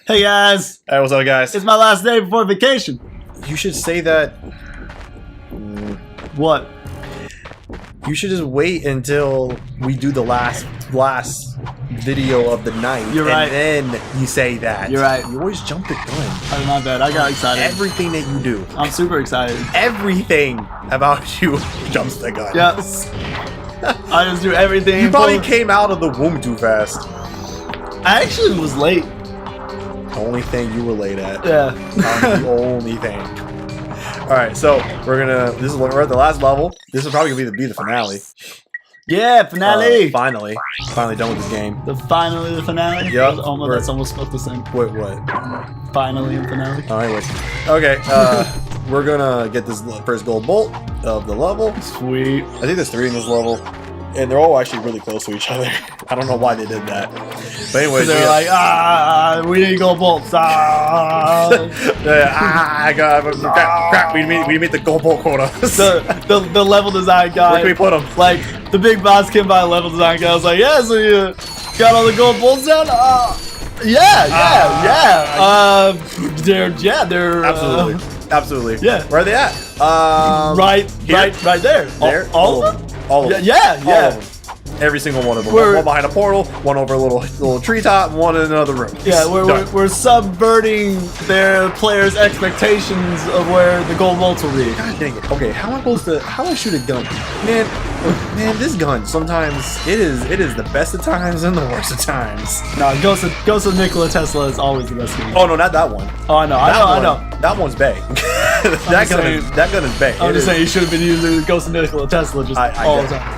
Hey guys, Hey, what's up, guys? it's my last day before vacation. You should say that. What? You should just wait until we do the last video of the night. You're right. And then you say that. You're right. You always jump the gun. Oh, my bad. I got excited. Everything that you do. I'm super excited. Everything about you jumps the gun. Yes. I just do everything. You probably came out of the womb too fast. I actually was late. The only thing you were late at. Yeah. The only thing. Alright, so we're at the last level. This is probably gonna be the finale. Yeah, finale. Finally done with this game. The finale. Yep. That's almost spelled the same. Wait, what? Finally and finale. Alright, okay, we're gonna get this first gold bolt of the level. Sweet. I think there's 3 in this level, and they're all actually really close to each other. I don't know why they did that. But anyways, they're like, we need gold bolts. Crap, we meet the gold bolt quota. the level design guy. Where can we put them? Like, the big boss came by, the level design guy was like, yeah, so you got all the gold bolts down? Yeah. They're Absolutely. Yeah. Where are they at? Right there. There? All of them? All of them. Yeah. All of them. Every single one of them. One behind a portal, one over a little treetop, one in another room. Yeah, we're subverting their players' expectations of where the gold bolts will be. God dang it. Okay, how do I shoot a gun? Man, this gun, sometimes it is the best of times and the worst of times. No, Ghost of Nikola Tesla is always the best game. Oh no, not that one. Oh, I know. That one's bae. that gun is bae. I'm just saying you should have been using Ghost of Nikola Tesla just all the time.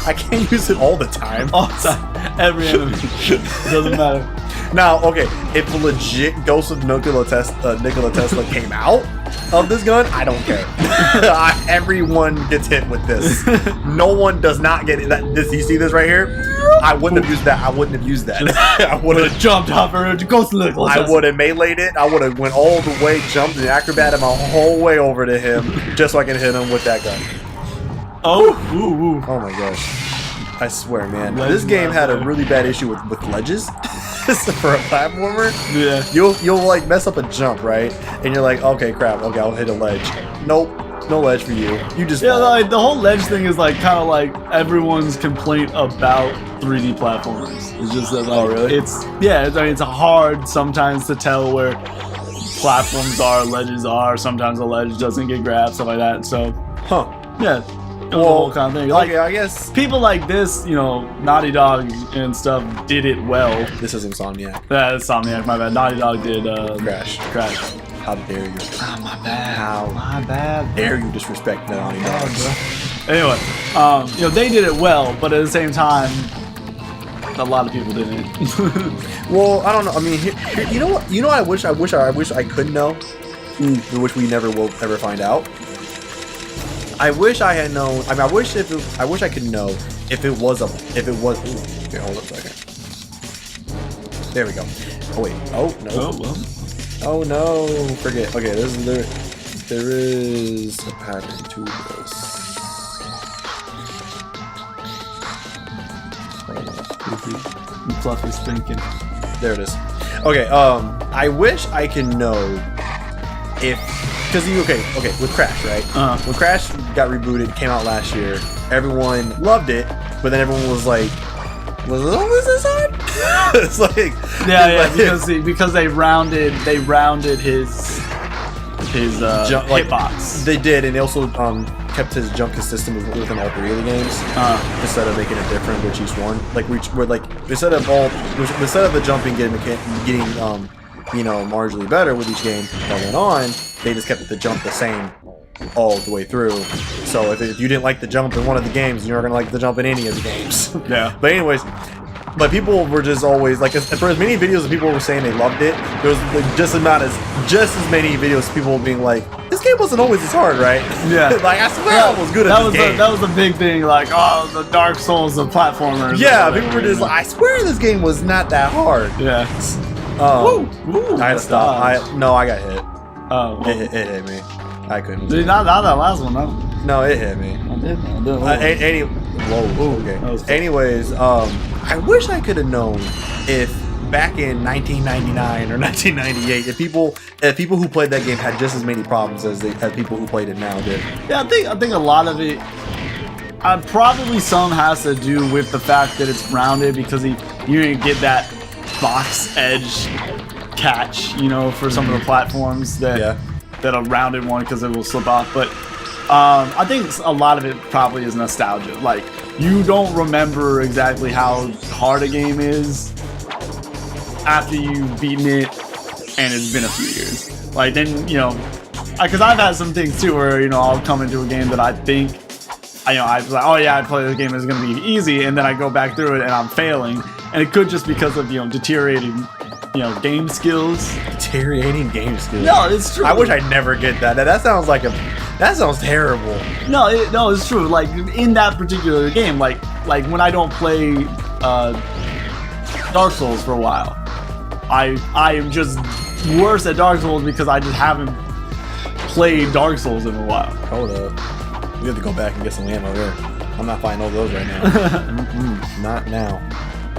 I can't use it all the time. All the time. Every enemy. It doesn't matter. Now, okay, if a legit Ghost of Nikola Tesla came out of this gun, I don't care. Everyone gets hit with this. No one does not get it. You see this right here? I wouldn't have used that. I wouldn't have used that. I would have jumped off her to Ghost of Nikola Tesla. I would have meleeed it. I would have went all the way, jumped and acrobated my whole way over to him just so I can hit him with that gun. Oh my gosh. I swear, man. This game had a really bad issue with ledges. For a platformer. Yeah. You'll like mess up a jump, right? And you're like, okay, crap, okay, I'll hit a ledge. Nope. No ledge for you. You just fall. Like the whole ledge thing is like kind of like everyone's complaint about 3D platformers. It's just that like really? It's hard sometimes to tell where platforms are, ledges are. Sometimes a ledge doesn't get grabbed, stuff like that. So, yeah. The whole kind of thing. Like, okay, I guess people like this, Naughty Dog and stuff did it well. This is Insomniac. Yeah, Insomniac, my bad. Naughty Dog did Crash. How dare you? My bad. My bad. Dare you disrespect the Naughty Dogs? Anyway, they did it well, but at the same time, a lot of people didn't. Well, I don't know. I mean, you know what? I wish I could know, which we never will ever find out. I wish I had known. I mean, I wish I could know if it was. Ooh, okay, hold on a second. There we go. Oh wait. Oh no. Oh no. Forget. Okay, there is a pattern to this. Fluffy's thinking. There it is. Okay. I wish I could know if. Because with Crash, right? When Crash got rebooted, came out last year, everyone loved it, but then everyone was like, "Was this hard?" It's like, because they rounded his jump, hitbox. They did, and they also kept his jump consistent within all 3 of the games, instead of making it different with each one. Like instead of the jumping getting marginally better with each game that went on, they just kept the jump the same all the way through. So if you didn't like the jump in one of the games, you're not gonna like the jump in any of the games. Yeah. But anyways, people were just always like, for as many videos as people were saying they loved it, there was like just as many videos of people being like, this game wasn't always as hard, right? Yeah. Like, I swear I was good at this game. That was a big thing, like, oh, the Dark Souls of platformers. Yeah, people were just like, I swear this game was not that hard. Yeah. I had to stop. I got hit. Oh. Well. It hit me. I couldn't. Dude, not that last one, no. No, it hit me. I did. Whoa, okay. Anyways, I wish I could have known if back in 1999 or 1998, if people who played that game had just as many problems as people who played it now did. Yeah, I think a lot of it, probably some has to do with the fact that it's rounded, because you didn't get that box edge catch, you know, for some of the platforms that a rounded one, because it will slip off. But I think a lot of it probably is nostalgia. Like, you don't remember exactly how hard a game is after you've beaten it and it's been a few years. Like, then, you know, because I've had some things too where, you know, I'll come into a game that I think, I was like, oh yeah, I play this game, it's gonna be easy, and then I go back through it and I'm failing, and it could just because of, you know, deteriorating, you know, game skills. Deteriorating game skills. No, it's true. I wish I'd never get that. That sounds like that sounds terrible. No, it's true. Like, in that particular game, like when I don't play Dark Souls for a while, I am just worse at Dark Souls because I just haven't played Dark Souls in a while. Hold up. We have to go back and get some ammo there. I'm not finding all those right now. Not now.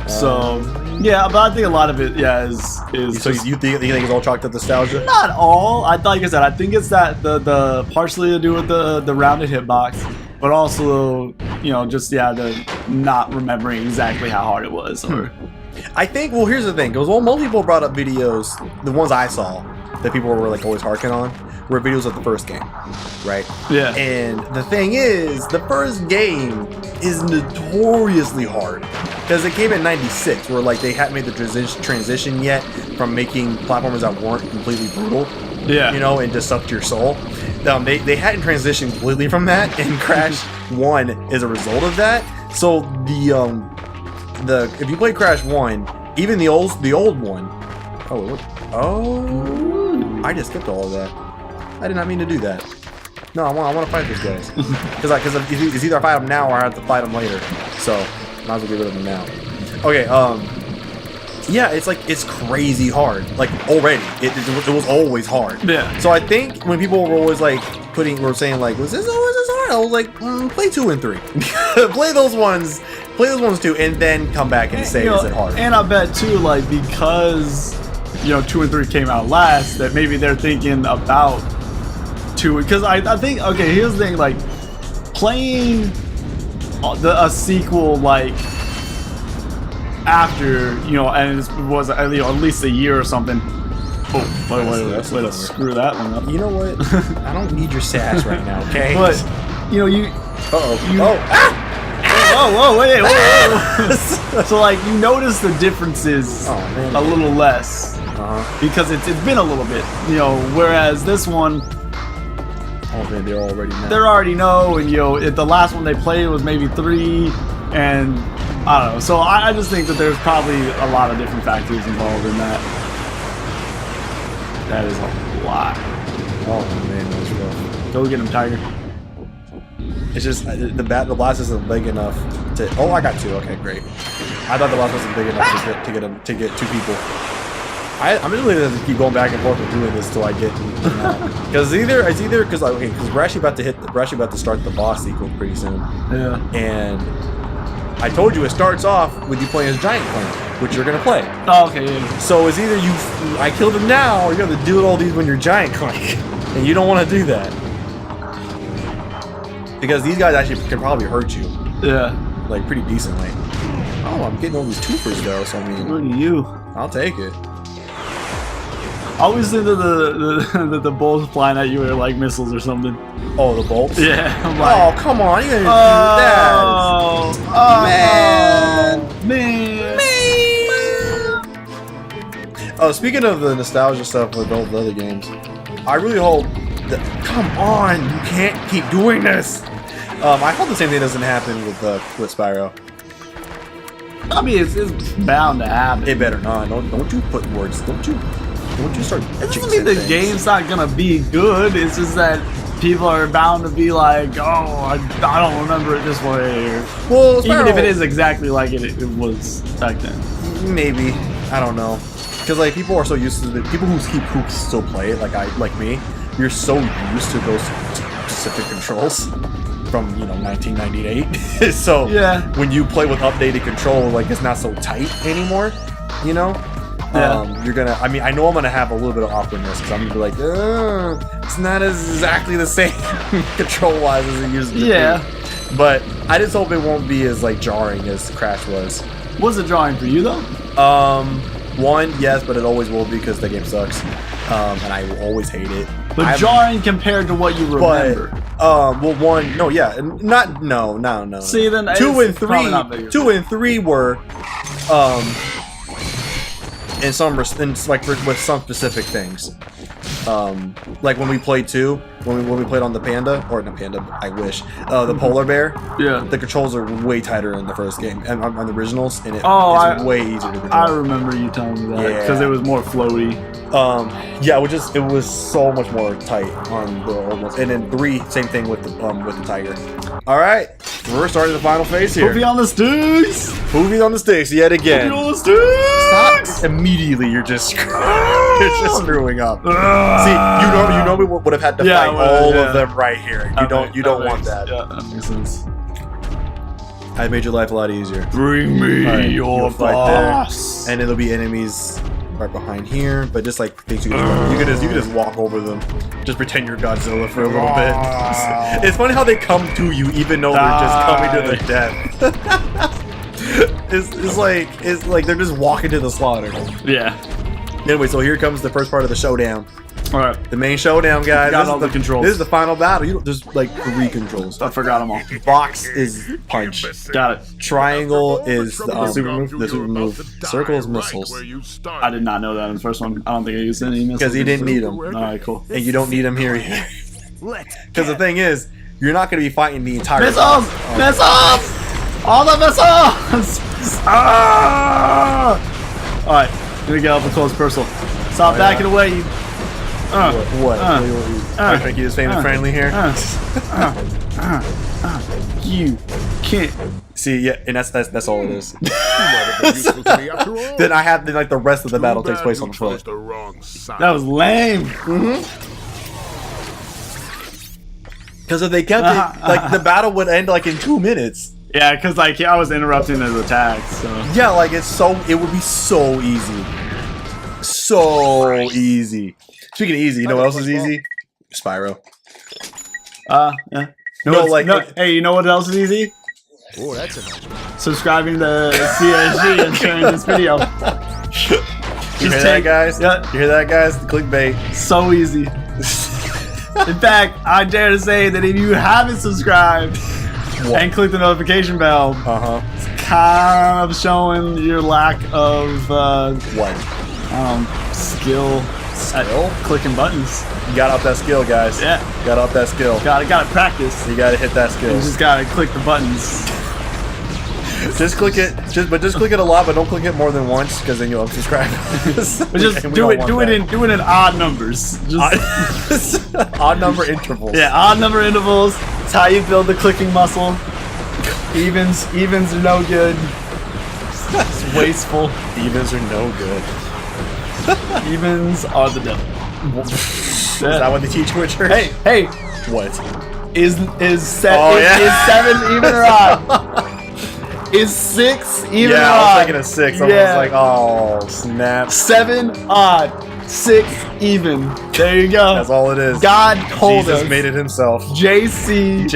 So, yeah, but I think a lot of it, is. So you think it's all chalked up nostalgia? Not all. Like I said, I think it's that the partially to do with the rounded hitbox, but also, you know, just the not remembering exactly how hard it was. Or I think. Well, here's the thing. Because most people brought up videos, the ones I saw that people were like always harking on, were videos of the first game, right? Yeah. And the thing is, the first game is notoriously hard because it came in '96, where like they hadn't made the transition yet from making platformers that weren't completely brutal, you know, and just sucked your soul. They hadn't transitioned completely from that, and Crash 1 is a result of that. So the if you play Crash 1, even the old one, I just skipped all of that. I did not mean to do that. No, I want to fight these guys. Because it's either I fight them now or I have to fight them later. So, might as well get rid of them now. Okay, yeah, it's crazy hard. Like, already. It was always hard. Yeah. So I think when people were always like were saying like, was this always this hard? I was like, play 2 and 3. Play those ones too, and then come back and say, is it hard? And I bet too, like, because, you know, 2 and 3 came out last, that maybe they're thinking about 2, because I think, okay, here's the thing, like, playing a sequel, like, after, you know, and it was, you know, at least a year or something. Oh, wait, let's screw that one up. You know what? I don't need your sass right now, okay? But, you know, you... Whoa, whoa. So, like, you notice the differences a little less. Because it's been a little bit, you know, whereas this one... Oh, man, they already know, and, you know, the last one they played was maybe 3, and I don't know. So I just think that there's probably a lot of different factors involved in that. That is a lot. Oh, man, that was rough. Go get him, Tiger. It's just, the blast isn't big enough to... Oh, I got 2. Okay, great. I thought the blast wasn't big enough to get 2 people. I'm just going to keep going back and forth with doing this till I get because because we're actually about to start the boss sequence pretty soon. Yeah. And I told you it starts off with you playing as Giant Clank, which you're gonna play. Oh, okay. Yeah. So it's either I killed him now, or you're gonna do all these when you're Giant Clank, and you don't want to do that because these guys actually can probably hurt you. Yeah. Like pretty decently. Oh, I'm getting all these twofers though, so I mean, look at you. I'll take it. I always think that the bolts flying at you are like missiles or something. Oh, the bolts? Yeah. I'm like, oh, come on. You gotta do that. Man. Oh, speaking of the nostalgia stuff with all the other games, I really hope that... Come on. You can't keep doing this. I hope the same thing doesn't happen with Spyro. I mean, it's bound to happen. It better not. Don't you put words. Don't you start It doesn't mean the game's not gonna be good. It's just that people are bound to be like, oh, I don't remember it this way. Well, even if it is exactly like it was back then. Maybe. I don't know. Because like people are so used to people who still play it, like me. You're so used to those specific controls from 1998. So yeah, when you play with updated control, like it's not so tight anymore. You know. you're gonna. I mean, I know I'm gonna have a little bit of awkwardness because I'm gonna be like, it's not exactly the same control-wise as it used to be. Yeah. But I just hope it won't be as like jarring as Crash was. Was it drawing for you though? One, yes, but it always will be because the game sucks, and I will always hate it. But jarring compared to what you remember. Well, one, no, yeah, no. See, then 2 and 3, 2 and 3 were, in some with some specific things. Like when we played 2, when we played on the Panda, or not Panda, I wish, the Polar Bear. Yeah. The controls are way tighter in the first game, and on the originals, and it's way easier to control. I remember you telling me that because it was more floaty. Yeah, it was so much more tight on the old ones, and then 3, same thing with the Tiger. All right, we're starting the final phase here. Poopy on the sticks. Poopy on the sticks yet again. Poopy on the sticks. Stop immediately! You're just screwing up. See, you know we would have had to fight all of them right here. You don't want that. Yeah, that makes sense. I made your life a lot easier. Bring me your boss. And it'll be enemies right behind here, but just like things you can just walk over them. Just pretend you're Godzilla for a little bit. It's funny how they come to you even though they're just coming to their death. it's like they're just walking to the slaughter. Yeah. Anyway, so here comes the first part of the showdown. All right. The main showdown, guys. Got all the controls. This is the final battle. There's like 3 controls. I forgot them all. Box is punch. Got it. Triangle is the super move. Circle is missiles. I did not know that in the first one. I don't think I used any missiles. Because you didn't need them. All right, cool. And you don't need them here either. Because the thing is, you're not going to be fighting the entire missiles. Missiles. All the missiles. All right. Here we go. Up close personal. Stop backing away. You. What? I think you just famous friendly here. You can't see, yeah, and that's all it is. Then like the rest of the battle takes place on foot. That was lame. Because if they kept it, like the battle would end like in 2 minutes. Yeah, because like I was interrupting his attacks. So. Yeah, like it would be so easy, so easy. Speaking of easy, you know what else is easy? Spyro. Yeah. No, hey, you know what else is easy? Oh, that's a nice one. Subscribing to CSG and sharing this video. You hear that, guys? Yeah. You hear that, guys? The clickbait. So easy. In fact, I dare to say that if you haven't subscribed and clicked the notification bell, it's kind of showing your lack of skill. At clicking buttons. You got up that skill, guys. Yeah. Got up that skill. Gotta practice. You gotta hit that skill. You just gotta click the buttons. Just click it. Just click it a lot, but don't click it more than once, because then you'll unsubscribe. But just do it in odd numbers. Just odd number intervals. Yeah, odd number intervals. It's how you build the clicking muscle. Evens are no good. It's wasteful. Evens are no good. Evens are the devil. Is that what they teach you at church? Hey. What? Is 7 even or odd? Is 6 even or odd? Yeah, I was thinking of 6. I was like, oh, snap. 7 odd. 6 even. There you go. That's all it is. God told us. Jesus made it himself. JC.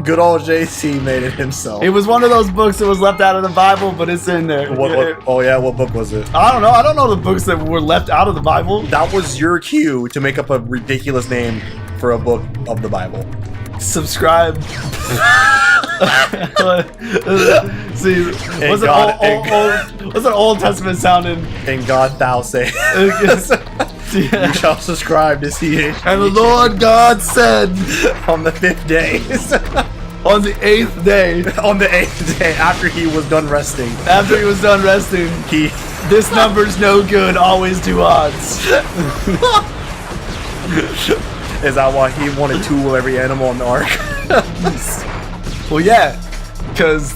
Good old JC made it himself. It was one of those books that was left out of the Bible, but it's in there. Oh yeah, what book was it? I don't know. I don't know the books that were left out of the Bible. That was your cue to make up a ridiculous name for a book of the Bible. Subscribe. See, what's an Old Testament sounding? In God thou say. You shall subscribe to see it. And the Lord God said, on the 5th day. On the 8th day. On the 8th day, after he was done resting. After he was done resting. This number's no good, always 2 odds. Is that why he wanted 2 of every animal on the ark? Well, yeah, because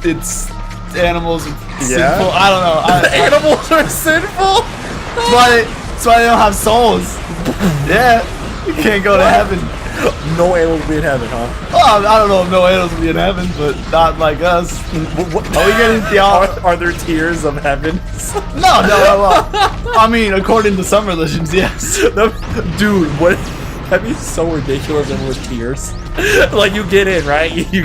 it's animals are sinful. I don't know. Animals are sinful? That's why they don't have souls. Yeah, you can't go to heaven. No animals will be in heaven, huh? Oh, I don't know if no animals will be in heaven, but not like us. Are we getting theology? Are there tears of heaven? No. I mean, according to some religions, yes. Dude, what? That'd be so ridiculous if it was tears. Like you get in, right? You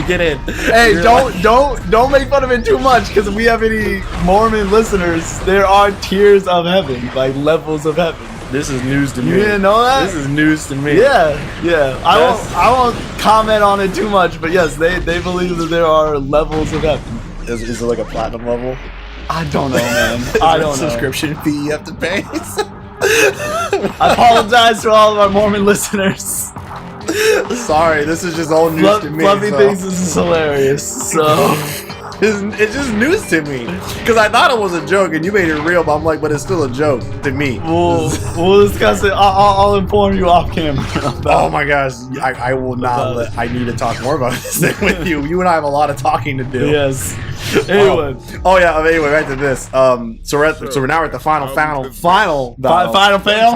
get in. Hey, don't make fun of it too much, because if we have any Mormon listeners, there are tiers of heaven, like levels of heaven. This is news to me. You didn't know that? This is news to me. Yeah. I won't comment on it too much, but yes, they believe that there are levels of heaven. Is it like a platinum level? I don't know, man. I don't know. Subscription fee you have to pay. I apologize to all of our Mormon listeners. Sorry, this is just all news to me. Fluffy thinks this is hilarious, so it's just news to me. Because I thought it was a joke and you made it real, but I'm like, but it's still a joke to me. We'll discuss it. I'll inform you off camera. Oh my gosh, I will not. I need to talk more about this thing with you. You and I have a lot of talking to do. Yes. Anyway. Anyway, back to this. So we're now at the final final fight. The final panel.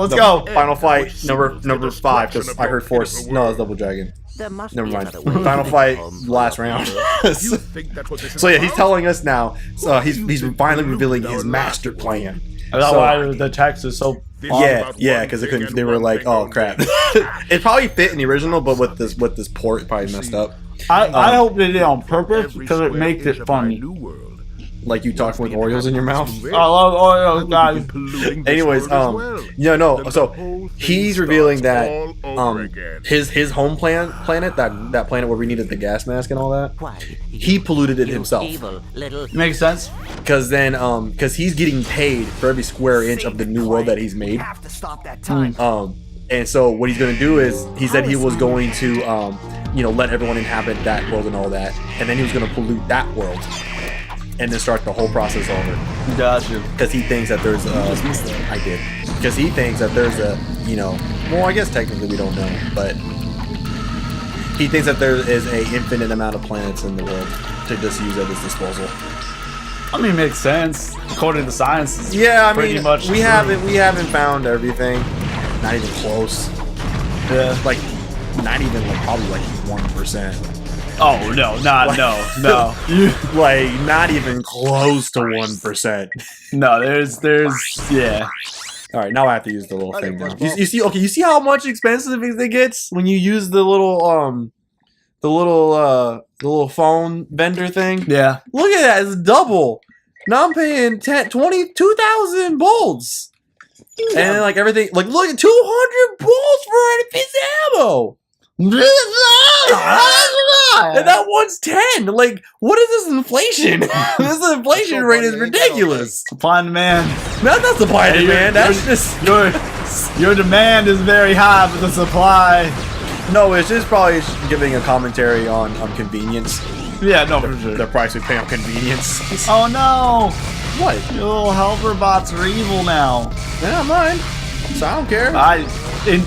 Let's go. Final fight number 5. Because I heard Force. No, that's Double Dragon. Never mind. Final fight, last round. So yeah, he's telling us now. So he's finally revealing his master plan. That's why the text is so. Yeah, because they were like, oh crap. It probably fit in the original, but with this port, it probably messed up. I hope they did it on purpose because it makes it funny. Like you talking with Oreos in your mouth. I love Oreos, guys. Anyways, so he's revealing that his home planet, that planet where we needed the gas mask and all that, he polluted it himself. Makes sense. Because then, because he's getting paid for every square inch of the new world that he's made. And so what he's going to do is, he said he was going to, let everyone inhabit that world and all that, and then he was going to pollute that world, and then start the whole process over. Gotcha. Because he thinks that there's I did. Because he thinks that there's well, I guess technically we don't know, but he thinks that there is a infinite amount of planets in the world to just use at his disposal. I mean, it makes sense according to science. Yeah, I mean, we haven't found everything. Not even close. Yeah. Like, not even probably 1%. Oh no, no. Like, not even close to 1%. No, there's yeah. All right, now I have to use the little thing now. You see? Okay, you see how much expensive it gets when you use the little phone vendor thing? Yeah. Look at that, it's double. Now I'm paying 22,000 bolts. And then, everything, look at 200 bolts for a piece of ammo. And that one's 10. What is this inflation? This inflation rate is ridiculous. Supply and demand. That's not supply and demand. That's just your demand is very high, but the supply. No, it's just probably giving a commentary on convenience. Yeah, no, for sure. The price we pay on convenience. Oh no! What? Your little helper bots are evil now. Yeah, mine. So I don't care. In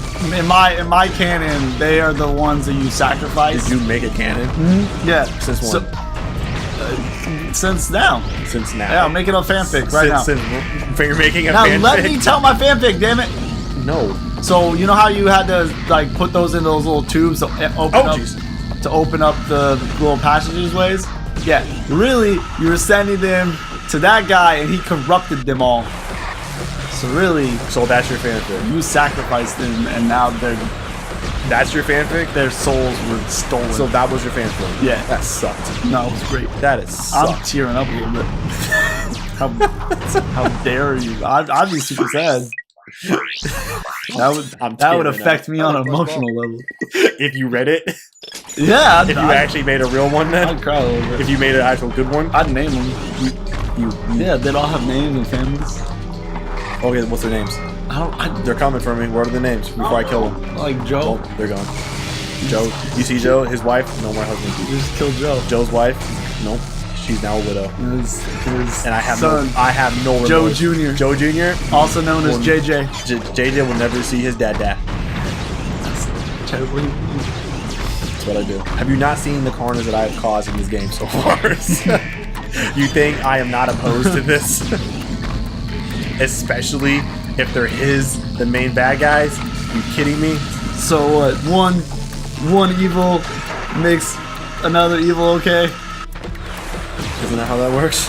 my canon, they are the ones that you sacrifice. Did you make a canon? Mm-hmm. Yeah. Since when? Since now. Since now. Yeah, I'm making a fanfic right now. Since you're making a now, fanfic. let me tell my fanfic, damn it. No. So you know how you had to put those in those little tubes to open up the little passageways? Yeah. Really, you were sending them to that guy, and he corrupted them all. So really, that's your fanfic. You sacrificed them, and now that's your fanfic? Their souls were stolen. So that was your fanfic? Yeah. That sucked. No, it was great. That is sucked. I'm tearing up a little bit. How dare you? I'd be super sad. That would affect me on an emotional level. If you read it? Yeah. If you actually made a real one then? I'd cry a little bit. If you made an actual good one? I'd name them. Yeah, they'd all have names and families. Okay, what's their names? They're coming for me. What are the names before I kill them? Like Joe. Oh, they're gone. Joe. You see Joe? His wife? No, my husband. You just killed Joe. Joe's wife? Nope. She's now a widow. His and I have son, no remorse. Joe Jr. Joe Jr. Also known as JJ. JJ will never see his dad. That's terribly. That's what I do. Have you not seen the carnage that I have caused in this game so far? You think I am not opposed to this? Especially if they're the main bad guys. You kidding me? So what? One evil makes another evil okay? Isn't that how that works?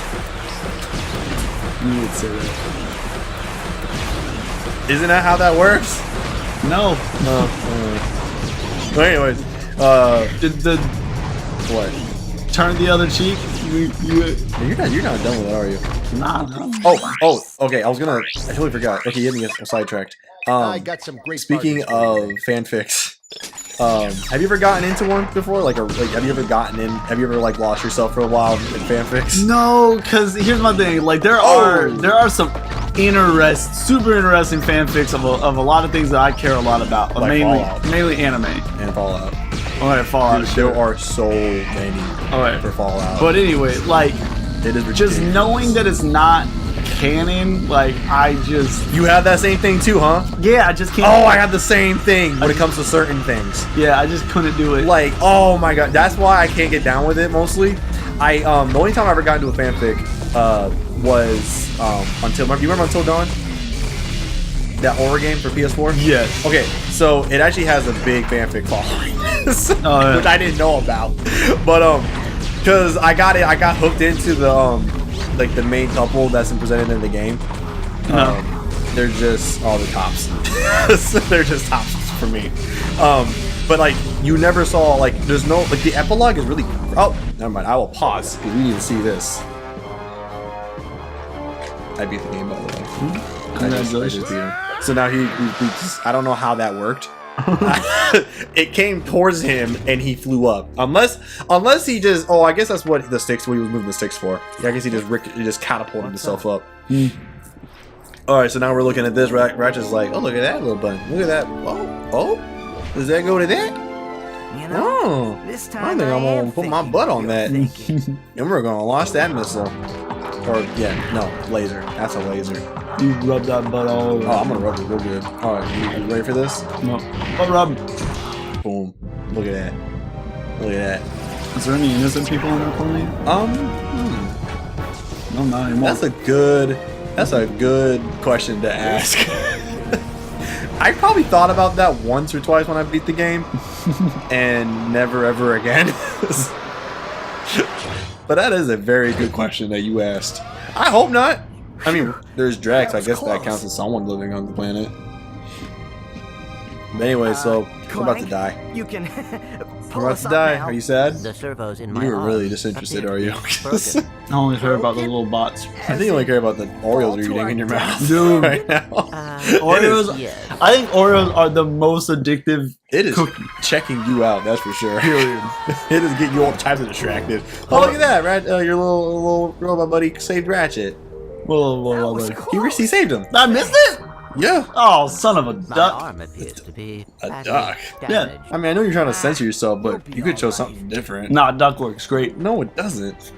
You would say that. Isn't that how that works? No. No. But anyways, The what? turn the other cheek. You're not done with it, are you? Nah. Oh, okay. I totally forgot. Okay, you hit me sidetracked. I got some great. Speaking of fanfics, have you ever gotten into one before? Have you ever like lost yourself for a while in fanfics? No, because here's my thing. Like there are some super interesting fanfics of a lot of things that I care a lot about. Like mainly anime and Fallout. Alright, Fallout. Dude, there are so many for Fallout. But anyway, like it is just knowing that it's not canon, like You have that same thing too, huh? Yeah, I just can't. Oh, I have the same thing when it comes to certain things. Yeah, I just couldn't do it. Like, oh my god, that's why I can't get down with it mostly. The only time I ever got into a fanfic was Until. You remember Until Dawn? That horror game for PS4? Yes. Okay, so it actually has a big fanfic following, yeah. which I didn't know about. But because I got hooked into the like the main couple that's presented in the game. They're just all the tops. They're just tops for me. But like you never saw there's no the epilogue is really. Oh, never mind. I will pause because we need to see this. I beat the game, by the way. Congratulations. So now he just, I don't know how that worked. It came towards him and he flew up. Unless he just, I guess that's what he was moving the sticks for. Yeah, I guess he just catapulted himself up. All right, so now we're looking at this. Ratchet's like, oh, look at that little button. Look at that. Oh, does that go to that? You know, this time I think I'm gonna put my butt on that, and we're gonna launch that missile. Or laser. That's a laser. You rub that butt all over. Oh, I'm gonna rub it real good. All right, you ready for this? No. Oh, rub. Boom. Look at that. Look at that. Is there any innocent people on that plane? No, not anymore. That's a good question to ask. I probably thought about that once or twice when I beat the game, and never ever again. But that is a very good question that you asked. I hope not. I mean, there's Drax. I guess that counts as someone living on the planet. But anyway, so we're about to die. You can. We're about to die. Are you sad? The servos in my You were really arms disinterested, appear are you? to be broken. I only heard about the little bots. I think you only care about the Oreos you're eating in your mouth Dude. right now. Oreos. Yes. I think Oreos are the most addictive. It is cookie. checking you out, that's for sure. Period. It is getting you all types of distracted. Oh, look at that, your little robot buddy saved Ratchet. Whoa. He saved him. I missed it. Yeah. Oh, son of a My duck. arm appears to be A badly duck. damaged. I mean, I know you're trying to censor yourself, but you could show something different. Nah, duck works great. No, it doesn't.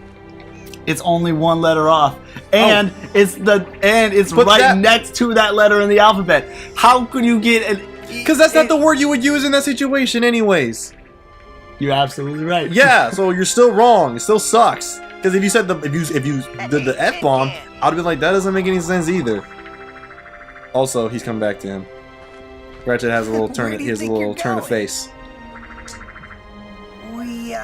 It's only one letter off, and it's But right that- next to that letter in the alphabet. How could you get an? Because that's not the word you would use in that situation, anyways. You're absolutely right. Yeah, so you're still wrong. It still sucks. Because if you said if you did the F bomb, I'd have been like, that doesn't make any sense either. Also, he's coming back to him. Ratchet has a little turn. Where do He you has a think little you're turn of going? face. We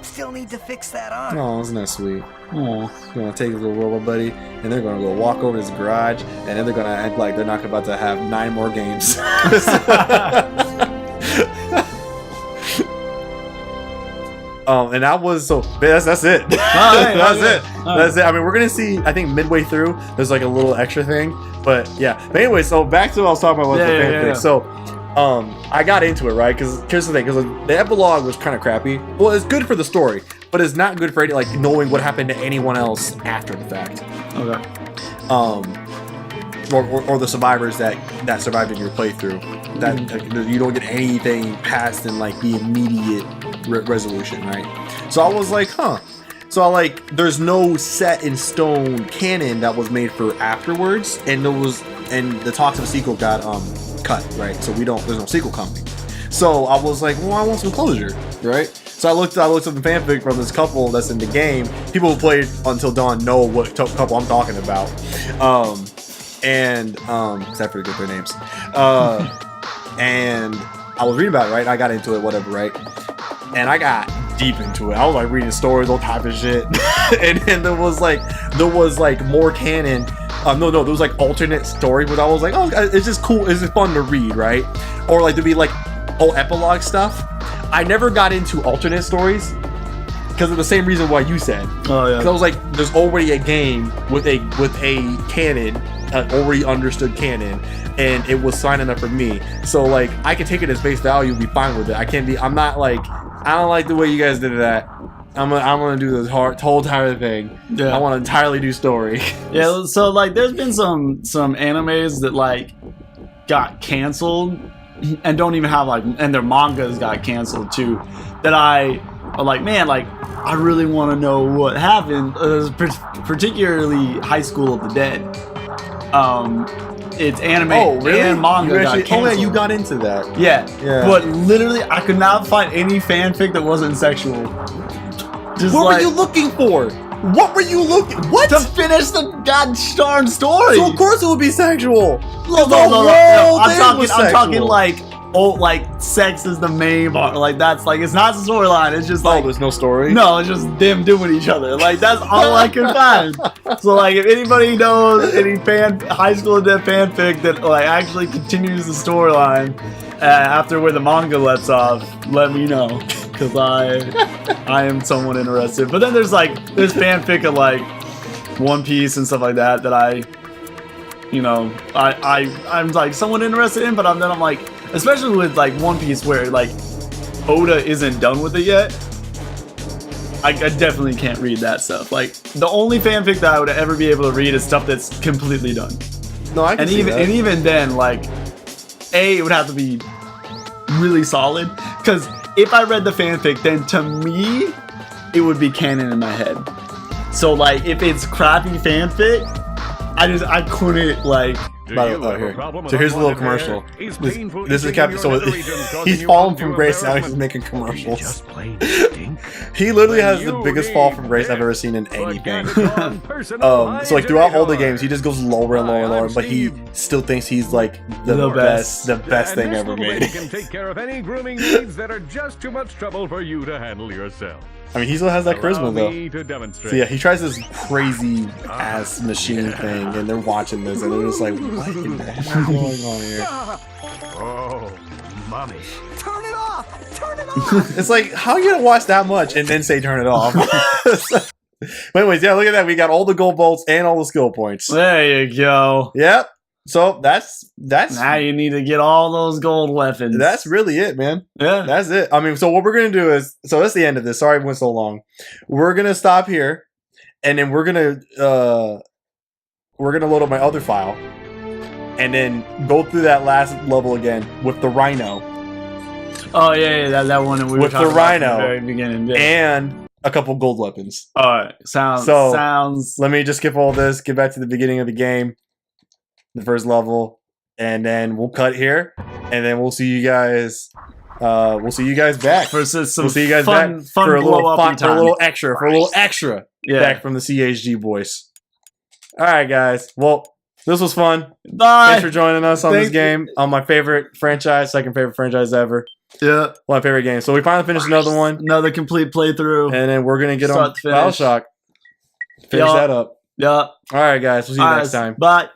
still need to fix that arm. Oh, isn't that sweet? Aw. He's gonna take his little robot buddy, and they're gonna go walk over to his garage, and then they're gonna act like they're not about to have 9 more games. And that was that's it. That's it. That's it. I mean, we're gonna see. I think midway through, there's like a little extra thing, but yeah. But anyway, so back to what I was talking about with the fanfic. So, I got into it, right? Because here's the thing: because the epilogue was kind of crappy. Well, it's good for the story, but it's not good for like knowing what happened to anyone else after the fact. Okay. Or the survivors that survived in your playthrough. That you don't get anything past in like the immediate resolution, right? So I was like, huh. So there's no set in stone canon that was made for afterwards, and the talks of a sequel got cut, right? So there's no sequel coming. So I was like, well, I want some closure, right? So I looked up the fanfic from this couple that's in the game. People who played Until Dawn know what couple I'm talking about. and because I forget their names, and I was reading about it, right? I got into it, whatever, right? And I got deep into it. I was like reading stories, all type of shit, and then there was like more canon. No, there was like alternate stories, but I was like, oh, it's just cool, it's just fun to read, right? Or like to be like, oh, epilogue stuff. I never got into alternate stories because of the same reason why you said. Oh yeah. Because I was like, there's already a game with a canon, already understood canon, and it was fine enough for me. So like, I can take it as face value and be fine with it. I'm not like, I don't like the way you guys did that. I'm gonna do this whole entire thing. Yeah. I want to entirely do story. Yeah, so like there's been some animes that like got canceled and don't even have like, and their mangas got canceled too, that I like, man, like I really want to know what happened. Particularly High School of the Dead. It's anime and manga got canceled. Oh yeah, you got into that. Yeah. Yeah. But literally I could not find any fanfic that wasn't sexual. Just What were you looking for? What were you looking? What? To finish the goddamn story. So of course it would be sexual. No. I'm talking like, oh, like sex is the main part. Like that's like, it's not the storyline. It's just like, there's no story. no, it's just them doing each other. Like that's all I could find. So like, if anybody knows any High School of Death fanfic that like actually continues the storyline after where the manga lets off, let me know, because I am somewhat interested. But then there's fanfic of like One Piece and stuff like that I I'm like somewhat interested in, but then I'm like, especially with like One Piece where like Oda isn't done with it yet, I definitely can't read that stuff. Like the only fanfic that I would ever be able to read is stuff that's completely done. No, I can see that. And even then, like, it would have to be really solid, because if I read the fanfic, then to me it would be canon in my head. So like, if it's crappy fanfic, I couldn't like. Here. So here's a little commercial. This is Captain. So he's fallen from grace. Now he's making commercials. He literally has the biggest fall from grace I've ever seen in anything. So like throughout all the games, he just goes lower and lower and lower, but he still thinks he's like the best thing ever made. He can take care of any grooming needs that are just too much trouble for you to handle yourself. I mean, he still has that charisma though. To So yeah, he tries this crazy ass machine thing, and they're watching this, and they're just like, "What in the hell is going on here?" Oh, mommy. Turn it off! Turn it off! It's like, how are you gonna watch that much and then say turn it off? But anyways, yeah, look at that. We got all the gold bolts and all the skill points. There you go. Yep. So that's Now you need to get all those gold weapons. that's really it, man. Yeah. That's it. I mean, so what we're gonna do is, so that's the end of this. Sorry it went so long. We're gonna stop here, and then we're gonna load up my other file, and then go through that last level again with the rhino. Oh yeah, that one that we were With the talking about from rhino the very beginning. Yeah. and a couple gold weapons. All right, sounds. Let me just skip all this. Get back to the beginning of the game, the first level, and then we'll cut here, and then we'll see you guys. We'll see you guys back. For some We'll see you guys fun, back fun for a little blow-uppy for a time. little extra. Yeah. Back from the CHG boys. All right, guys. Well, this was fun. Bye. Thanks for joining us on this Thank game on my favorite franchise, second favorite franchise ever. Yeah. My favorite game. So we finally finished another one, Another complete playthrough. and then we're gonna get Start on to finish. BioShock. Finish Yeah. that up. Yeah. All right, guys. We'll see you All next right, time. Bye.